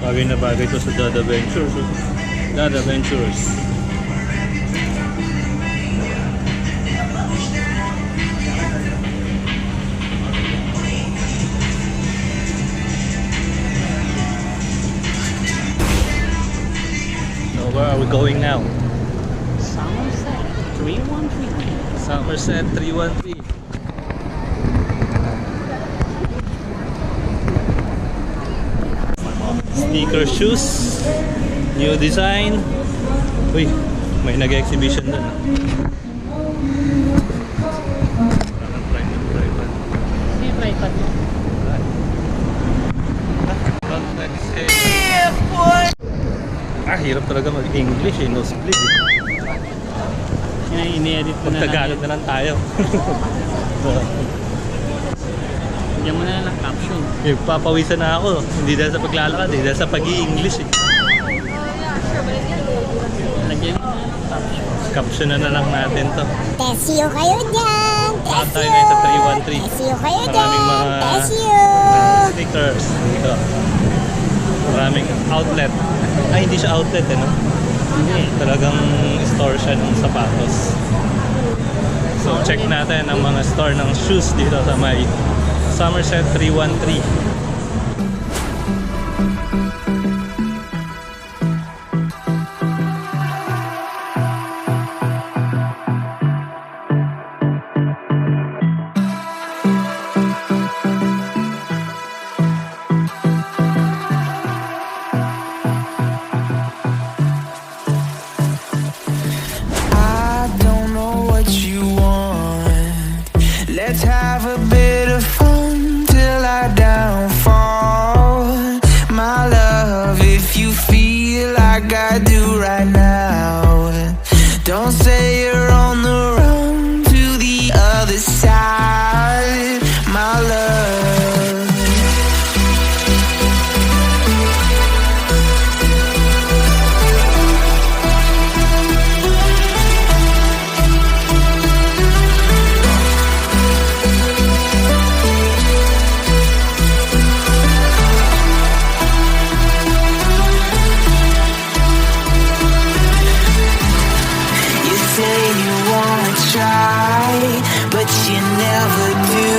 Bagay na bagay ito sa Dada Ventures. Dada Ventures. So where are we going now? Somerset 313. Somerset 313. Sneaker shoes, new design. Uy, may nag-exhibition doon. May tripod mo. Hirap talaga mag-English eh, no split eh. Yan, ini-edit ko na lang. Tagalog na lang tayo. Diyan mo na lang ang caption. Papawisan na ako, hindi dahil sa paglalakad eh, dahil sa pag-i-English eh. Lagyan mo na ang caption. Caption na lang natin to. Tesyo kayo dyan! Saan tayo Tesyo! ngayon sa 313? Tesyo kayo Maraming dyan! mga Tesyo! sneakers dito. Maraming outlet. Ay, hindi siya outlet eh, no? Hindi. Talagang store siya ng sapatos. So, check natin ang mga store ng shoes dito sa may Somerset 313. Let's have a bit of fun till I downfall. My love, if you feel like I do right now, don't say you're on the run to the other side, my love. But you never do.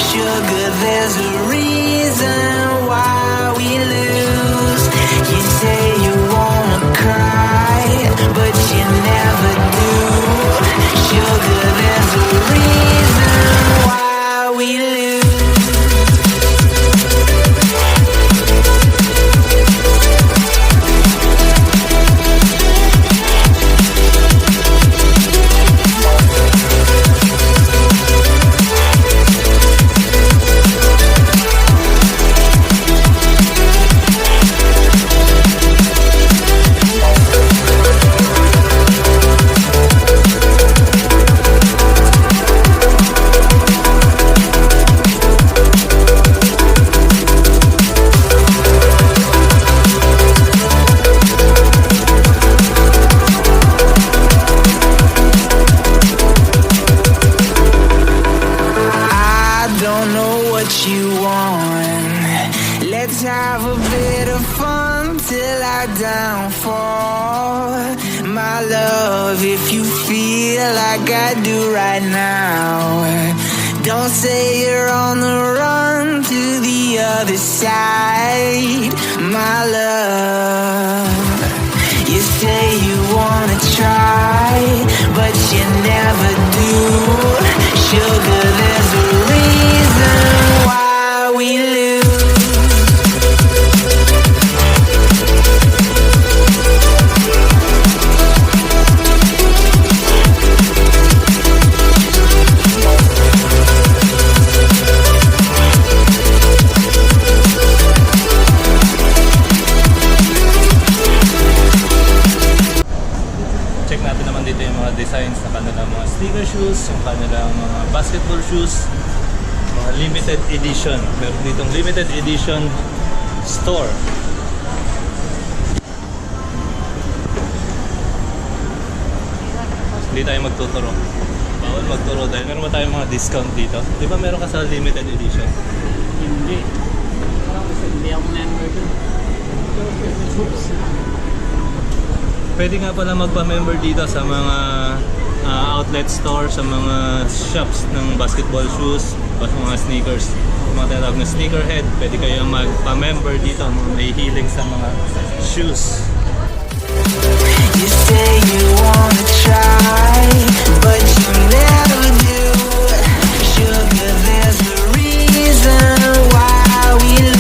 Sugar, there's a reason why we lose. You say you wanna cry, but you never do. Sugar, there's a reason why we lose. Let's have a bit of fun till I downfall. My love, if you feel like I do right now, don't say you're on the run to the other side, my love. You say you wanna try, but you never do. Sugar, there's a reason why we lose. Check natin naman dito yung mga designs na kanilang mga sneaker shoes, yung kanilang mga basketball shoes, mga limited edition. Meron ditong limited edition store. Hindi tayo magtuturo. Bawal magturo dahil meron ba tayong mga discount dito? Di ba meron ka sa limited edition? Hindi. Parang kasi hindi ako member dun. Pwede nga pala magpa-member dito sa mga outlet store, sa mga shops ng basketball shoes, o sa mga sneakers. Mga tinatawag na sneakerhead, pwede kayong magpa-member dito, mga may hilig sa mga shoes. You say you wanna try, but you never do. Sugar, there's a reason why we